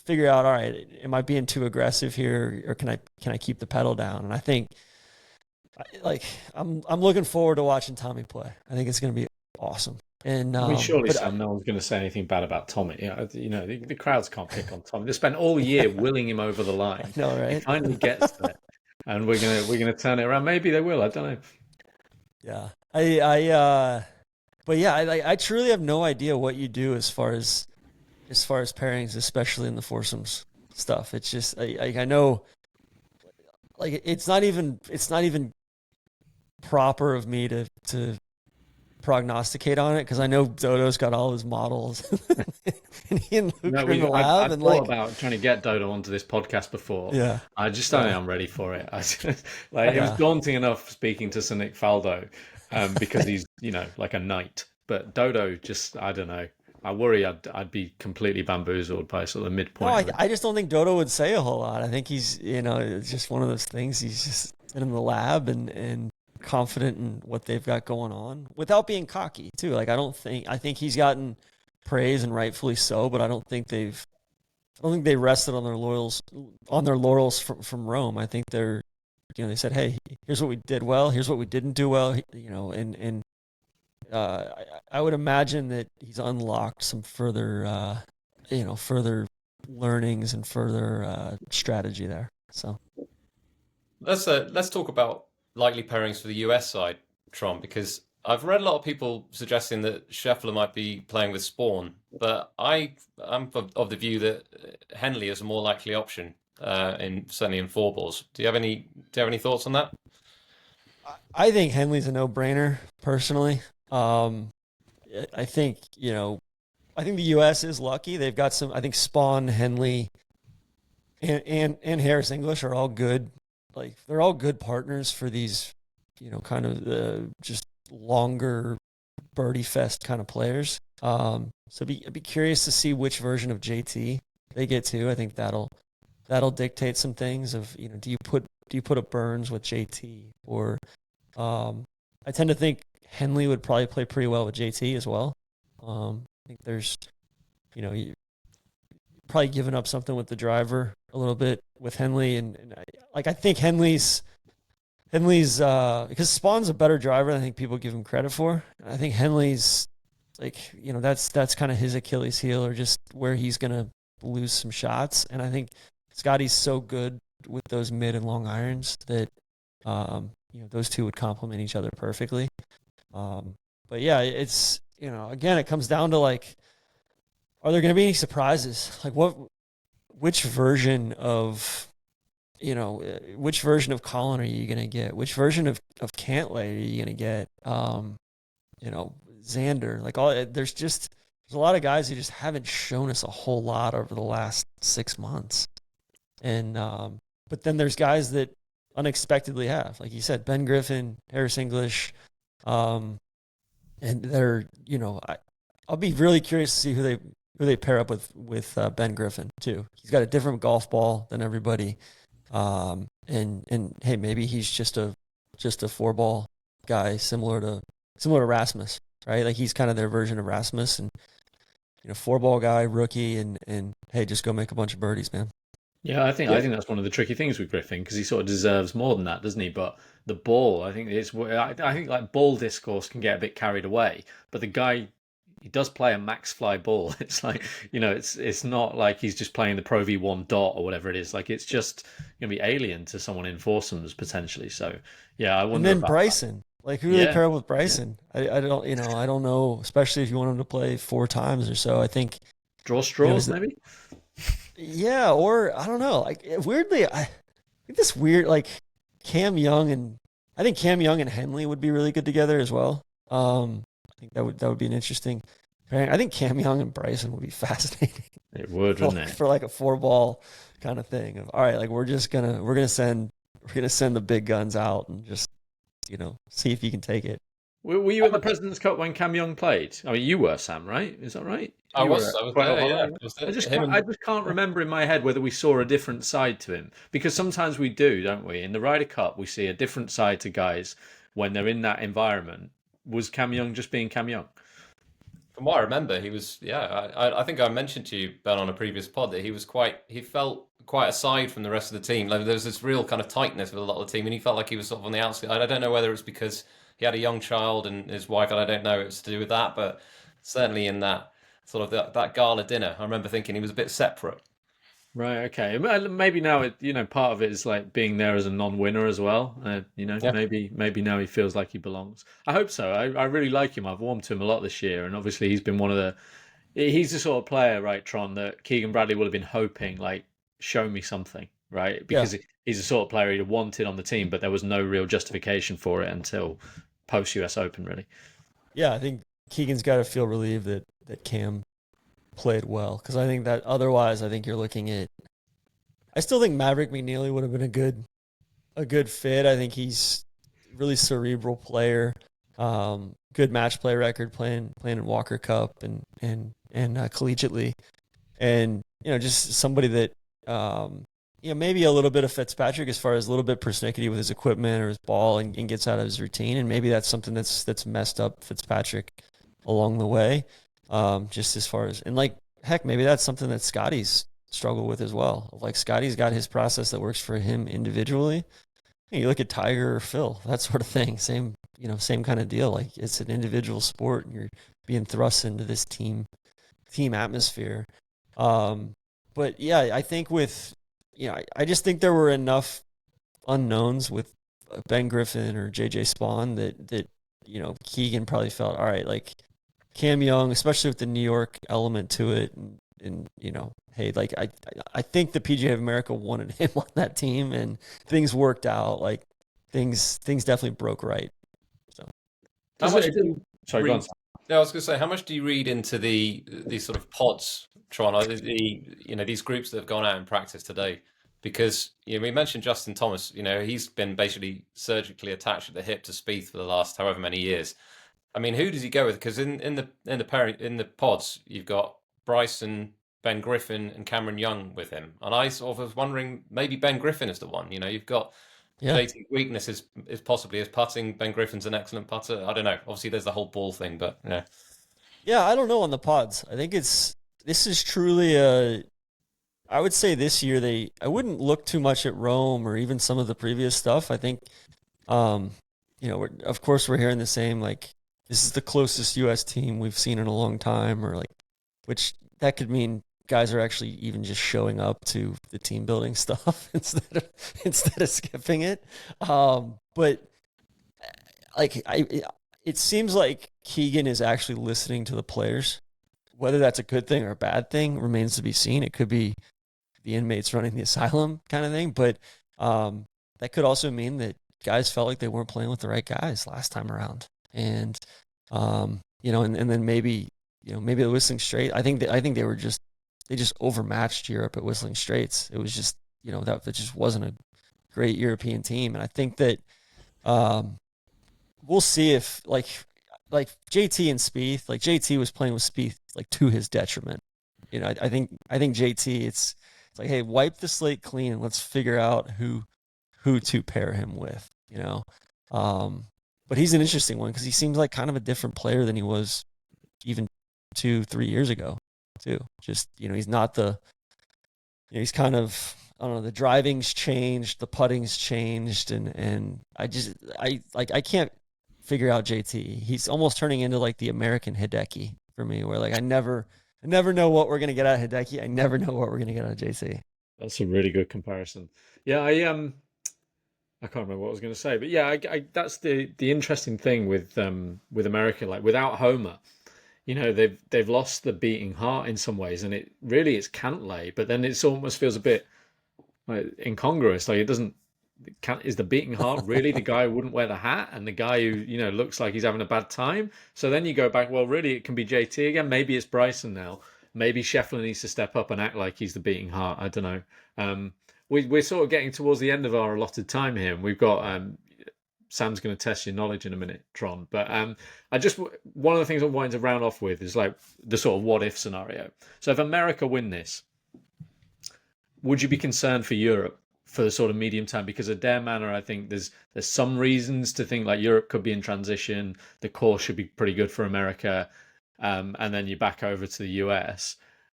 figure out, all right, am I being too aggressive here, or can I keep the pedal down? And I think, I'm looking forward to watching Tommy play. I think it's going to be awesome. And surely, Sam, no one's going to say anything bad about Tommy. The crowds can't pick on Tommy. They spent all year willing him over the line. I know, right? He finally gets there, and we're gonna turn it around. Maybe they will. I don't know. Yeah, I truly have no idea what you do as far as pairings, especially in the foursomes stuff. It's just I know, like it's not even proper of me to prognosticate on it, because I know Dodo's got all his models, and he and Luke are in the lab. I've thought about trying to get Dodo onto this podcast before. Yeah, I just don't think I'm ready for it. It was daunting enough speaking to Sir Nick Faldo, because he's like a knight. But Dodo, just, I don't know. I worry I'd be completely bamboozled by sort of the midpoint. No, I just don't think Dodo would say a whole lot. I think he's it's just one of those things. He's just in the lab and confident in what they've got going on without being cocky too. Like I think he's gotten praise, and rightfully so, but I don't think they rested on their laurels from Rome. I think they're they said, hey, here's what we did well, here's what we didn't do well, and I would imagine that he's unlocked some further further learnings and further strategy there. So let's talk about likely pairings for the US side, Tron, because I've read a lot of people suggesting that Scheffler might be playing with Spawn, but I'm of the view that Henley is a more likely option, certainly in four balls. Do you have any thoughts on that? I think Henley's a no-brainer personally. I think the US is lucky. They've got some. I think Spawn, Henley, and Harris English are all good. Like they're all good partners for these, kind of just longer birdie fest kind of players. So I'd be curious to see which version of JT they get to. I think that'll dictate some things of, do you put a Burns with JT, or I tend to think Henley would probably play pretty well with JT as well. I think there's probably giving up something with the driver a little bit with Henley, and I think Henley's because Spawn's a better driver than I think people give him credit for. I think Henley's that's kind of his Achilles heel, or just where he's gonna lose some shots. And I think Scotty's so good with those mid and long irons that those two would complement each other perfectly. But yeah, it's again, it comes down to like, are there going to be any surprises? Like which version of Colin are you going to get? Which version of Cantlay are you going to get? Xander, like there's a lot of guys who just haven't shown us a whole lot over the last 6 months. And, but then there's guys that unexpectedly have, like you said, Ben Griffin, Harris English, and they're, I'll be really curious to see who they pair up with Ben Griffin too. He's got a different golf ball than everybody. And hey, maybe he's just a 4-ball guy, similar to Rasmus, right? Like he's kind of their version of Rasmus, and 4-ball guy, rookie, and hey, just go make a bunch of birdies, man. Yeah, I think that's one of the tricky things with Griffin, because he sort of deserves more than that, doesn't he? But the ball, I think like ball discourse can get a bit carried away. But the guy, he does play a max fly ball. It's like, it's not like he's just playing the Pro V1 dot or whatever it is. Like it's just gonna be alien to someone in foursomes potentially. So yeah, I wonder. And then about Bryson. That. Like who do they pair up with Bryson? Yeah. I don't know, especially if you want him to play 4 times or so. I think draw straws maybe. Yeah, or I don't know. Like weirdly, I think this weird like Cam Young and Henley would be really good together as well. I think that would be an interesting pairing. I think Cam Young and Bryson would be fascinating. It would, wouldn't it? For like a 4-ball kind of thing. Of all right, like we're gonna send the big guns out and just see if you can take it. Were you at the President's Cup when Cam Young played? I mean, you were, Sam, right? Is that right? I was there, yeah. I just can't remember in my head whether we saw a different side to him, because sometimes we do, don't we? In the Ryder Cup, we see a different side to guys when they're in that environment. Was Cam Young just being Cam Young? From what I remember, he was. Yeah, I think I mentioned to you, Ben, on a previous pod that he felt quite aside from the rest of the team. Like there was this real kind of tightness with a lot of the team, and he felt like he was sort of on the outskirts. I don't know whether it's because he had a young child and his wife, and I don't know if it's to do with that, but certainly in that sort of that gala dinner, I remember thinking he was a bit separate. Right. Okay. Maybe now part of it is like being there as a non-winner as well. Yeah. Maybe now he feels like he belongs. I hope so. I really like him. I've warmed to him a lot this year, and obviously he's been he's the sort of player, right, Tron, that Keegan Bradley would have been hoping, like, show me something, right? Because he's the sort of player he'd wanted on the team, but there was no real justification for it until post US Open, really. Yeah, I think Keegan's got to feel relieved that Cam played well, because I think that otherwise, I think you're looking at. I still think Maverick McNeely would have been a good fit. I think he's a really cerebral player, good match play record, playing in Walker Cup and collegiately, and just somebody that maybe a little bit of Fitzpatrick as far as a little bit persnickety with his equipment or his ball and gets out of his routine, and maybe that's something that's messed up Fitzpatrick along the way. Just as far as, and like, heck, maybe that's something that Scotty's struggled with as well. Like Scotty's got his process that works for him individually. You look at Tiger or Phil, that sort of thing. Same kind of deal. Like it's an individual sport and you're being thrust into this team atmosphere. But yeah, I think I just think there were enough unknowns with Ben Griffin or JJ Spawn that Keegan probably felt, all right, like Cam Young, especially with the New York element to it, and hey, like I think the PGA of America wanted him on that team, and things worked out. Like things definitely broke right. So, how much sorry, go on. No, I was going to say, how much do you read into these sort of pods, Tron? These groups that have gone out in practice today, because we mentioned Justin Thomas. He's been basically surgically attached at the hip to Spieth for the last however many years. I mean, who does he go with? Because in the pods, you've got Bryson, Ben Griffin, and Cameron Young with him, and I sort of was wondering maybe Ben Griffin is the one. You've got JT's weakness is possibly his putting. Ben Griffin's an excellent putter. I don't know. Obviously, there's the whole ball thing, but yeah, I don't know on the pods. I think it's this is truly I would say this year I wouldn't look too much at Rome or even some of the previous stuff. I think, of course we're hearing the same, like, this is the closest U.S. team we've seen in a long time, or like, which that could mean guys are actually even just showing up to the team building stuff instead of skipping it. But like it seems like Keegan is actually listening to the players. Whether that's a good thing or a bad thing remains to be seen. It could be the inmates running the asylum kind of thing, but that could also mean that guys felt like they weren't playing with the right guys last time around, and and then maybe the Whistling Straits. I think they just overmatched Europe at Whistling Straits. It was just that just wasn't a great European team, and I think that we'll see if like JT and Spieth, like JT was playing with Spieth like to his detriment. I think JT, it's like, hey, wipe the slate clean and let's figure out who to pair him with. But he's an interesting one because he seems like kind of a different player than he was even 2-3 years ago too. Just he's not he's kind of, I don't know, the driving's changed, the putting's changed, and I can't figure out JT. He's almost turning into like the American Hideki for me, where like I never know what we're gonna get out of Hideki. I never know what we're gonna get out of JT. That's a really good comparison. Yeah, I can't remember what I was going to say, but yeah, that's the interesting thing with America. Like without Homer, they've lost the beating heart in some ways, and it's Cantlay, but then it almost feels a bit like incongruous. Like is the beating heart really the guy who wouldn't wear the hat and the guy who looks like he's having a bad time? So then you go back, well, really it can be JT again. Maybe it's Bryson now. Maybe Scheffler needs to step up and act like he's the beating heart. I don't know. We're sort of getting towards the end of our allotted time here, and we've got Sam's going to test your knowledge in a minute, Tron. But one of the things I'm wanting to round off with is like the sort of what if scenario. So if America win this, would you be concerned for Europe for the sort of medium term? Because at their manner, I think there's some reasons to think like Europe could be in transition. The course should be pretty good for America, and then you're back over to the US.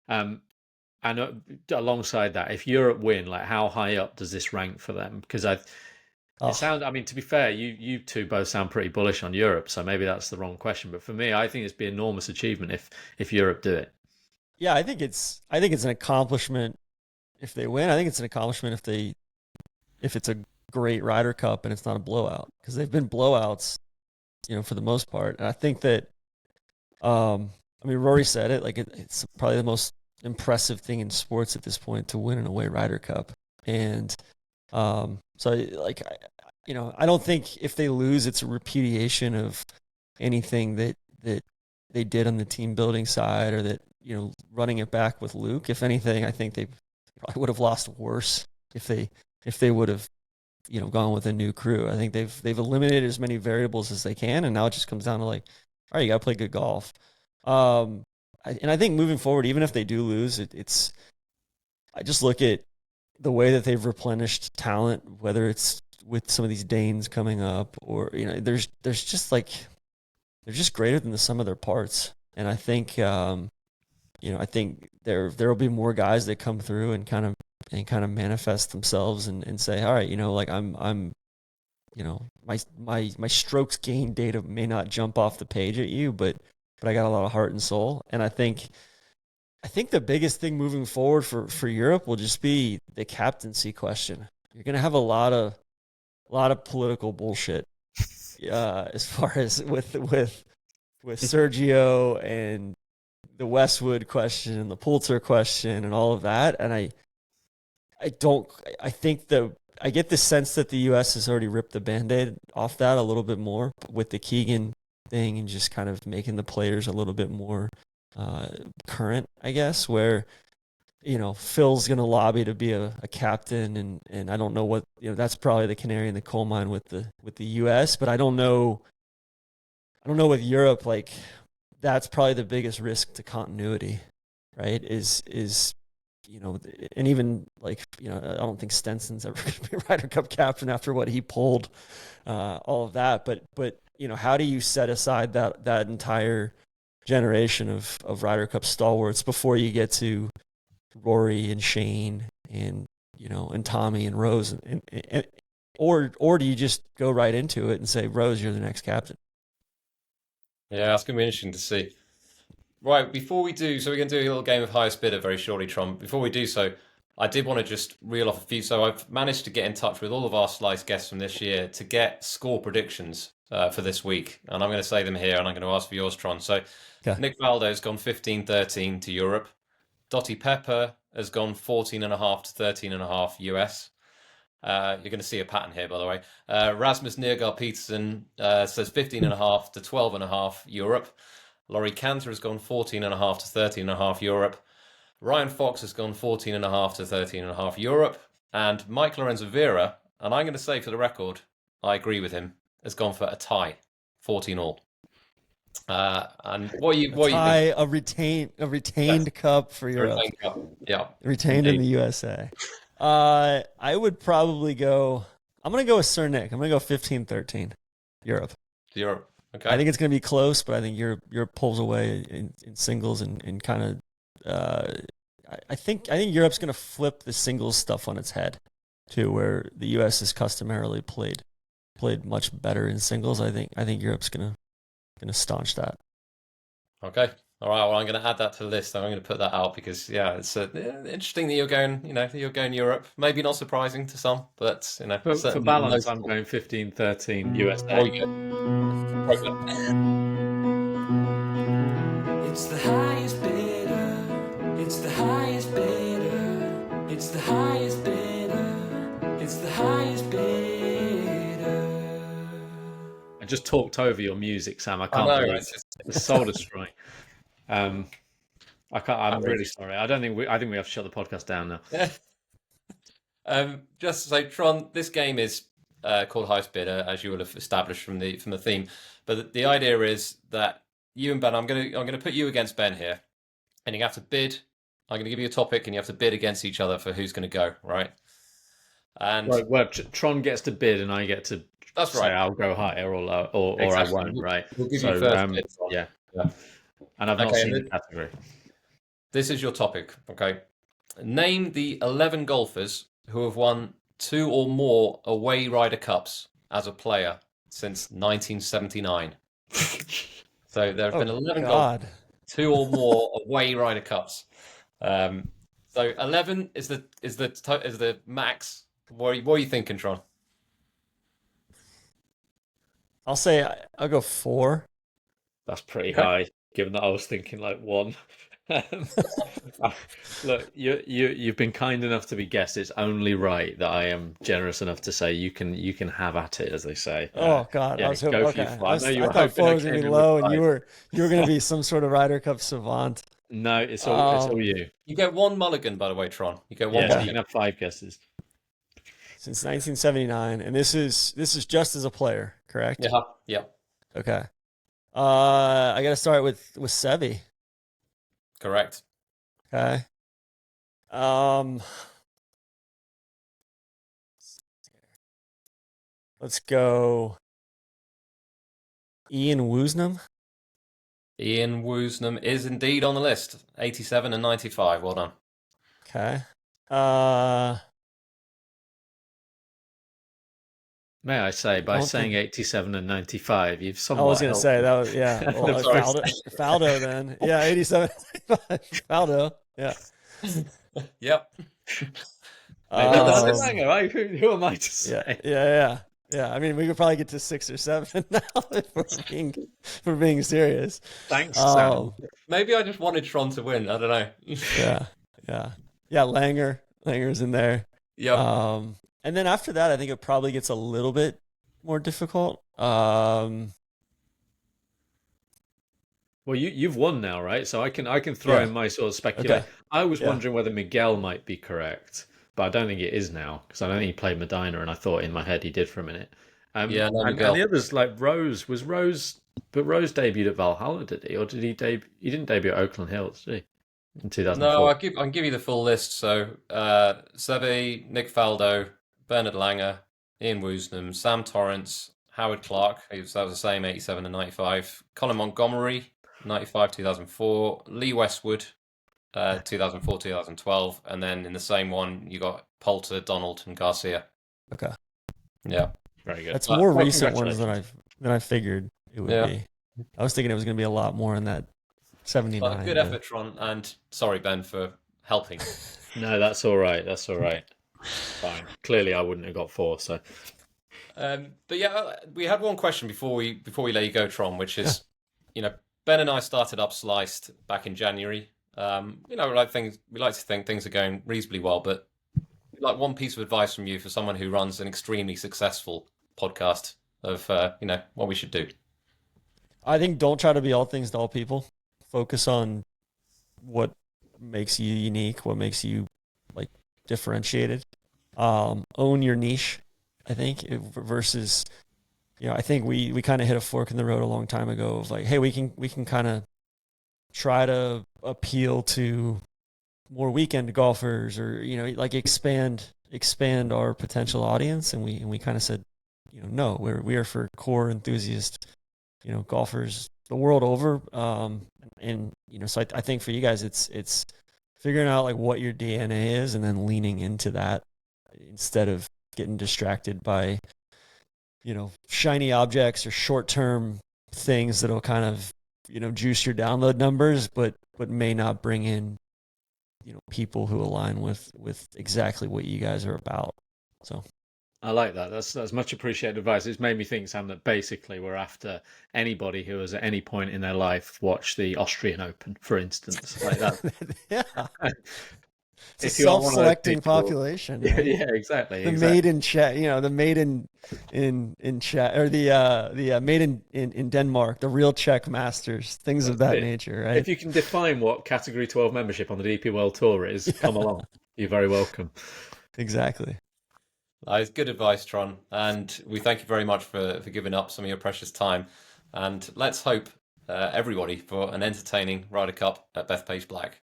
And alongside that, if Europe win, like how high up does this rank for them? Because to be fair, you two both sound pretty bullish on Europe, so maybe that's the wrong question. But for me, I think it's be an enormous achievement if Europe do it. Yeah, I think it's an accomplishment if they win. I think it's an accomplishment if it's a great Ryder Cup and it's not a blowout, because they've been blowouts, for the most part. And I think that, Rory said it, like it's probably the most impressive thing in sports at this point to win an away Ryder Cup. And I don't think if they lose, it's a repudiation of anything that they did on the team building side, or that, running it back with Luke. If anything, I think they probably would have lost worse if they would have, gone with a new crew. I think they've eliminated as many variables as they can, and now it just comes down to like, all right, you got to play good golf. And I think moving forward, even if they do lose, I just look at the way that they've replenished talent, whether it's with some of these Danes coming up, or there's just like they're just greater than the sum of their parts. And I think I think there will be more guys that come through and kind of manifest themselves and say, all right, like I'm my strokes gained data may not jump off the page at you, but I got a lot of heart and soul. And I think the biggest thing moving forward for Europe will just be the captaincy question. You're going to have a lot of political bullshit, as far as with Sergio and the Westwood question and the Poulter question and all of that. And I get the sense that the U.S. has already ripped the Band-Aid off that a little bit more with the Keegan thing, and just kind of making the players a little bit more current, I guess, where Phil's going to lobby to be a captain, and I don't know what, that's probably the canary in the coal mine with the US, but I don't know with Europe, like that's probably the biggest risk to continuity, right? Is and even like, I don't think Stenson's ever going to be Ryder Cup captain after what he pulled, all of that, but how do you set aside that entire generation of Ryder Cup stalwarts before you get to Rory and Shane and and Tommy and Rose or do you just go right into it and say, Rose, you're the next captain? Yeah, that's going to be interesting to see. Right, before we do, so we're going to do a little game of highest bidder very shortly, Tron. Before we do so, I did want to just reel off a few. So I've managed to get in touch with all of our Slice guests from this year to get score predictions for this week. And I'm going to say them here, and I'm going to ask for yours, Tron. So Nick Faldo's gone 15-13 to Europe. Dottie Pepper has gone 14.5 to 13.5 US. You're going to see a pattern here, by the way. Rasmus Nergal Peterson says 15.5 to 12.5 Europe. Laurie Cantor has gone 14.5 to 13.5 Europe. Ryan Fox has gone 14.5 to 13.5 Europe. And Mike Lorenzo Vera, and I'm going to say for the record, I agree with him, has gone for a tie, 14 all. And what you tie, a retained cup for Europe. Retained cup. Yeah. Retained in the USA. I would probably go, I'm going to go with Sir Nick. I'm going to go 15-13 Europe. Europe. Okay. I think it's going to be close, but I think Europe pulls away in singles and kind of. I think Europe's going to flip the singles stuff on its head, too, where the U.S. has customarily played much better in singles. I think Europe's going to staunch that. Okay. All right. Well, I'm going to add that to the list. I'm going to put that out because it's interesting that you're going Europe. Maybe not surprising to some, but for balance, I'm going 15-13 USA. It's the highest bidder. It's the highest bidder. It's the highest bidder. It's the highest bidder. I just talked over your music, Sam. I can't believe it. It's soul destroying. I can't. I'm really sorry. I think we have to shut the podcast down now. Just so Tron, this game is called Highest Bidder, as you will have established from the theme. But the idea is that you and Ben, I'm gonna put you against Ben here, and you have to bid. I'm gonna give you a topic, and you have to bid against each other for who's gonna go, right? And well, Tron gets to bid, and I get to say I'll go higher or low, or I won't, right? We'll give you first bid, yeah. And I've not seen the category. This is your topic, okay? Name the 11 golfers who have won 2 or more away Ryder Cups as a player since 1979. So there have been 11 golfers, 2 or more away Ryder Cups. So 11 is the max. What are you thinking, Tron? I'll go 4. That's pretty high, given that I was thinking like 1. Look, you've been kind enough to be guessed. It's only right that I am generous enough to say you can have at it, as they say. Oh God, yeah, I was hoping. Okay. I thought 4 was gonna be low, and you were gonna be some sort of Ryder Cup savant. No, it's all you. You get 1 mulligan, by the way, Tron. You get 1. Yeah, you can have 5 guesses. Since 1979, and this is just as a player, correct? Yeah. Yeah. Okay. I got to start with Seve. Correct. Okay. Let's go Ian Woosnam. Ian Woosnam is indeed on the list. 87 and 95. Well done. Okay. May I say, by saying 87 and 95, you've somewhat. I was going to say that was Well, Faldo then. Yeah, 87, 95. Faldo. Yeah. Yep. Who am I to say? Yeah. I mean, we could probably get to 6 or 7 now if we're being serious. Thanks, Sam. Maybe I just wanted Tron to win. I don't know. Yeah. Langer's in there. Yeah. And then after that, I think it probably gets a little bit more difficult. Well, you've won now, right? So I can throw in my sort of speculation. Okay. I was wondering whether Miguel might be correct, but I don't think it is now because I don't think he played Medina, and I thought in my head he did for a minute. No, and the others like Rose but Rose debuted at Valhalla, did he? Or did he debut? He didn't debut at Oakland Hills, did he? In 2004. No, I can give you the full list. So Seve, Nick Faldo, Bernard Langer, Ian Woosnam, Sam Torrance, Howard Clark, that was the same, 87 and 95. Colin Montgomery, 95, 2004. Lee Westwood, 2004, 2012. And then in the same one, you got Poulter, Donald, and Garcia. Okay. Yeah. Very good. That's more Well, recent ones congratulations. than I figured it would Yeah. be. I was thinking it was going to be a lot more in that 79. But good effort, Tron. And sorry, Ben, for helping. No, that's all right. That's all right. Fine. Clearly, I wouldn't have got 4. So But yeah, we had one question before we let you go, Tron, which is, Ben and I started up Sliced back in January. We like to think things are going reasonably well, but like one piece of advice from you for someone who runs an extremely successful podcast of what we should do. I think don't try to be all things to all people. Focus on what makes you unique, what makes you like differentiated. Own your niche, I think, versus, I think we kind of hit a fork in the road a long time ago of like, hey, we can kind of try to appeal to more weekend golfers, or like expand our potential audience, and we kind of said, no, we are for core enthusiast, golfers the world over. And so I think for you guys, it's figuring out like what your DNA is, and then leaning into that instead of getting distracted by shiny objects or short-term things that'll kind of juice your download numbers, but may not bring in people who align with exactly what you guys are about. So I like that. That's much appreciated advice. It's made me think, Sam, that basically we're after anybody who has at any point in their life watched the Austrian Open, for instance, like that. yeah, it's If a you are one of those self-selecting people- population. Yeah, Right? yeah, exactly. The exactly. made in chat, the made in chat, or the made in Denmark, the real Czech masters, things of that it. nature, right? If you can define what Category 12 membership on the DP World Tour is, come along. You're very welcome. Exactly. It's good advice, Tron, and we thank you very much for giving up some of your precious time. And let's hope everybody for an entertaining Ryder Cup at Bethpage Black.